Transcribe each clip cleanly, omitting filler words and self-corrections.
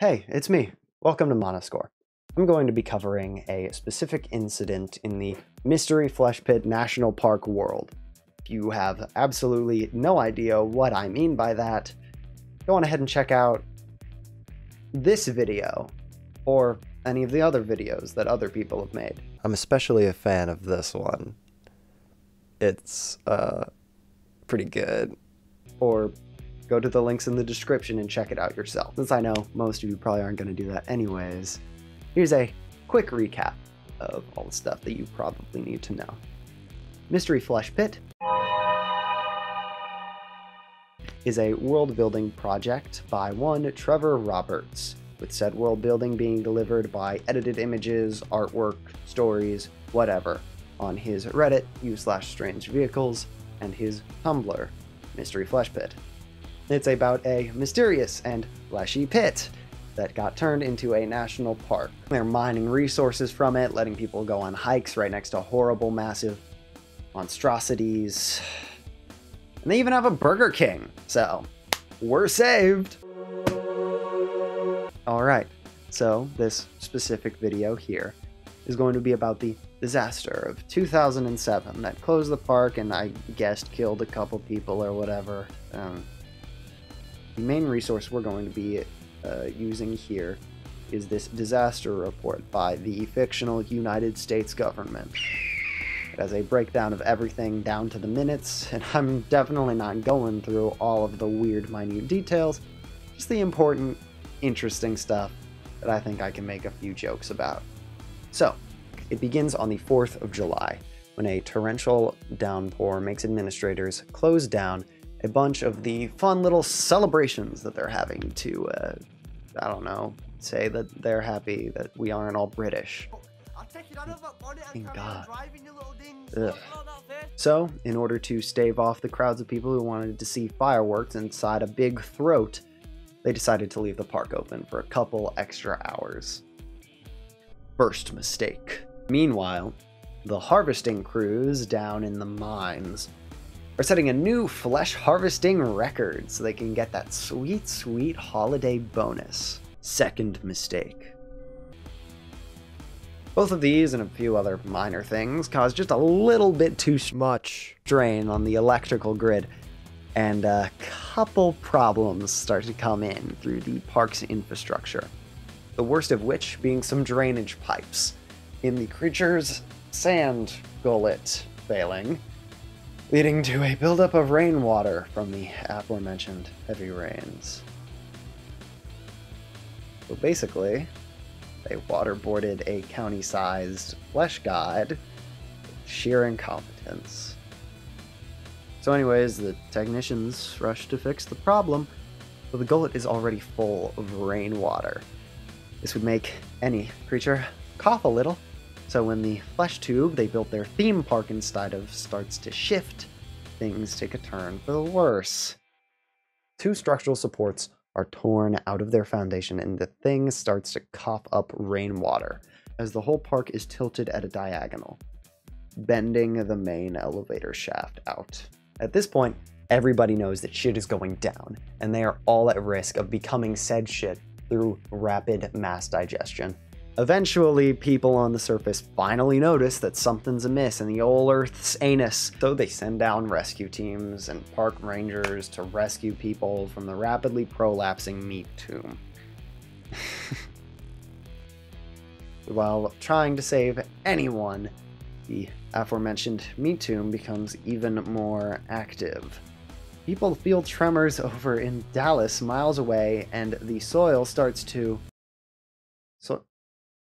Hey, it's me. Welcome to Monoscore. I'm going to be covering a specific incident in the Mystery Flesh Pit National Park world. If you have absolutely no idea what I mean by that, go on ahead and check out this video, or any of the other videos that other people have made. I'm especially a fan of this one. It's, pretty good. Or go to the links in the description and check it out yourself. Since I know most of you probably aren't going to do that anyways, here's a quick recap of all the stuff that you probably need to know. Mystery Flesh Pit is a world-building project by one Trevor Roberts, with said world-building being delivered by edited images, artwork, stories, whatever, on his Reddit, u/strange_vehicles, and his Tumblr, Mystery Flesh Pit. It's about a mysterious and fleshy pit that got turned into a national park. They're mining resources from it, letting people go on hikes right next to horrible, massive monstrosities. And they even have a Burger King, so we're saved! Alright, so this specific video here is going to be about the disaster of 2007 that closed the park and I guess killed a couple people or whatever. The main resource we're going to be using here is this disaster report by the fictional United States government. It has a breakdown of everything down to the minutes, and I'm definitely not going through all of the weird, minute details, just the important, interesting stuff that I think I can make a few jokes about. So, it begins on the 4th of July, when a torrential downpour makes administrators close down a bunch of the fun little celebrations that they're having to, I don't know, say that they're happy that we aren't all British. Thank God. Ugh. So, in order to stave off the crowds of people who wanted to see fireworks inside a big throat, they decided to leave the park open for a couple extra hours. First mistake. Meanwhile, the harvesting crews down in the mines are setting a new flesh harvesting record so they can get that sweet, sweet holiday bonus. Second mistake. Both of these and a few other minor things cause just a little bit too much strain on the electrical grid, and a couple problems start to come in through the park's infrastructure. The worst of which being some drainage pipes in the creature's sand gullet failing, leading to a buildup of rainwater from the aforementioned heavy rains. So basically, they waterboarded a county-sized flesh god with sheer incompetence. So anyways, the technicians rush to fix the problem, but the gullet is already full of rainwater. This would make any creature cough a little, so when the flesh tube they built their theme park inside of starts to shift, things take a turn for the worse. Two structural supports are torn out of their foundation and the thing starts to cough up rainwater as the whole park is tilted at a diagonal, bending the main elevator shaft out. At this point, everybody knows that shit is going down, and they are all at risk of becoming said shit through rapid mass digestion. Eventually, people on the surface finally notice that something's amiss in the old Earth's anus, so they send down rescue teams and park rangers to rescue people from the rapidly prolapsing meat tomb. While trying to save anyone, the aforementioned meat tomb becomes even more active. People feel tremors over in Dallas, miles away, and the soil starts to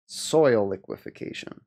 soil liquefaction.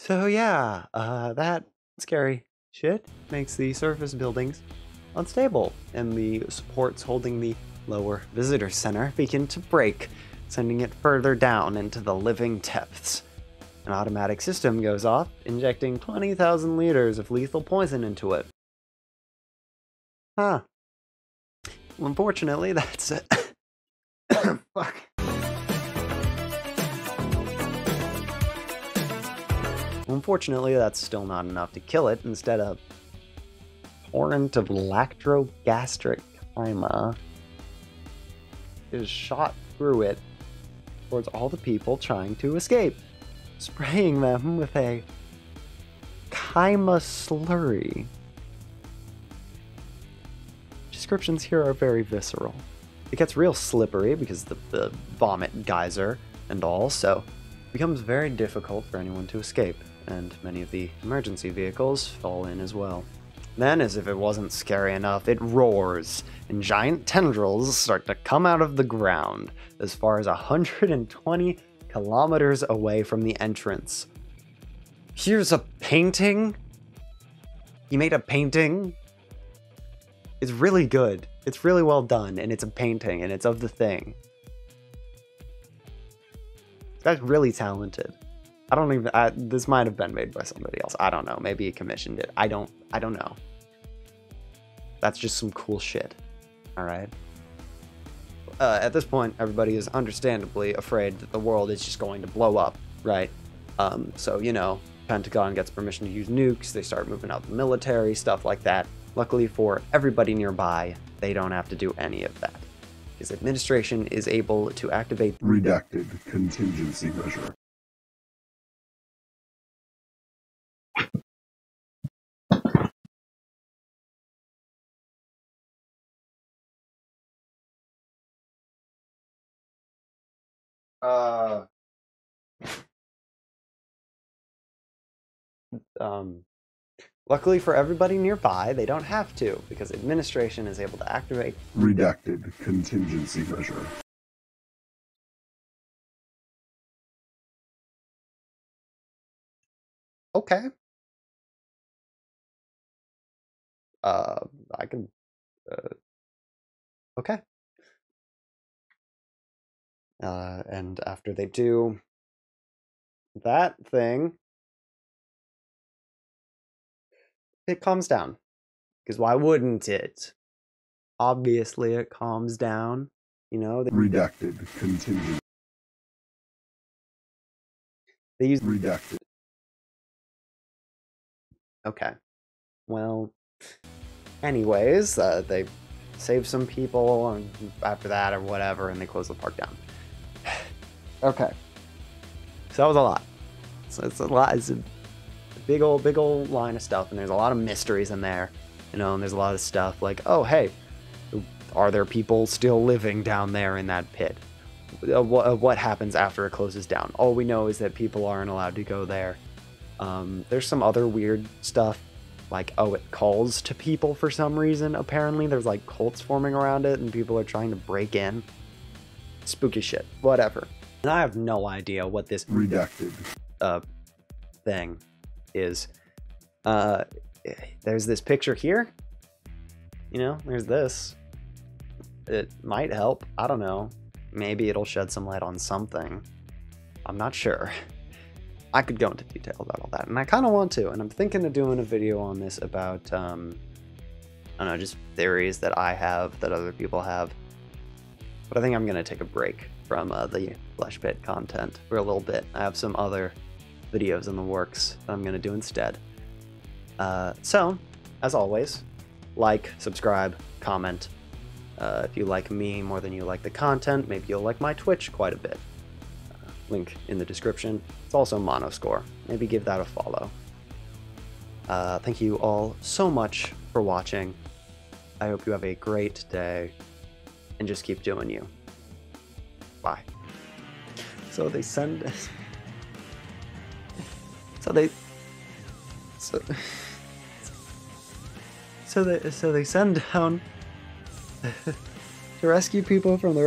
So yeah, that scary shit makes the surface buildings unstable, and the supports holding the lower visitor center begin to break, sending it further down into the living depths. An automatic system goes off, injecting 20,000 liters of lethal poison into it. Huh. Well, unfortunately, that's it. Fuck. Unfortunately, that's still not enough to kill it. Instead, a torrent of lactogastric chyma is shot through it towards all the people trying to escape, spraying them with a chyma slurry. Descriptions here are very visceral. It gets real slippery because the vomit geyser and all, so it becomes very difficult for anyone to escape, and many of the emergency vehicles fall in as well. Then, as if it wasn't scary enough, it roars, and giant tendrils start to come out of the ground as far as 120 kilometers away from the entrance. Here's a painting? He made a painting? It's really good. It's really well done, and it's a painting, and it's of the thing. This guy's really talented. I don't even, this might have been made by somebody else. I don't know. Maybe he commissioned it. I don't know. That's just some cool shit. All right. At this point, everybody is understandably afraid that the world is just going to blow up, right? So, you know, Pentagon gets permission to use nukes. They start moving out the military, stuff like that. Luckily for everybody nearby, they don't have to do any of that. His administration is able to activate redacted contingency measure. Luckily for everybody nearby, they don't have to, because administration is able to activate redacted contingency measure. Okay. I can, okay. And after they do that thing, it calms down. Because why wouldn't it? Obviously, it calms down. You know, redacted contingency. They use redacted. Okay. Well, anyways, they save some people after that or whatever, and they close the park down. Okay. So that was a lot. So it's a lot. It's a big old line of stuff, and there's a lot of mysteries in there, you know, and there's a lot of stuff like, oh, hey, are there people still living down there in that pit? What happens after it closes down? All we know is that people aren't allowed to go there. There's some other weird stuff, like, oh, it calls to people for some reason. Apparently there's like cults forming around it and people are trying to break in. Spooky shit, whatever. And I have no idea what this redacted thing is. There's this picture here, you know, there's this. It might help, I don't know. Maybe it'll shed some light on something. I'm not sure. I could go into detail about all that, and I kind of want to, and I'm thinking of doing a video on this about, I don't know, just theories that I have, that other people have. But I think I'm going to take a break from the Flesh Pit content for a little bit. I have some other videos in the works that I'm going to do instead. So, as always, like, subscribe, comment. If you like me more than you like the content, maybe you'll like my Twitch quite a bit. Link in the description. It's also Monoscore. Maybe give that a follow. Thank you all so much for watching. I hope you have a great day, and just keep doing you. Bye. So they send... So they send down to rescue people from the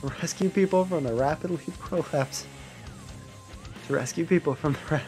Rescue people from the rapidly prolapse. To rescue people from the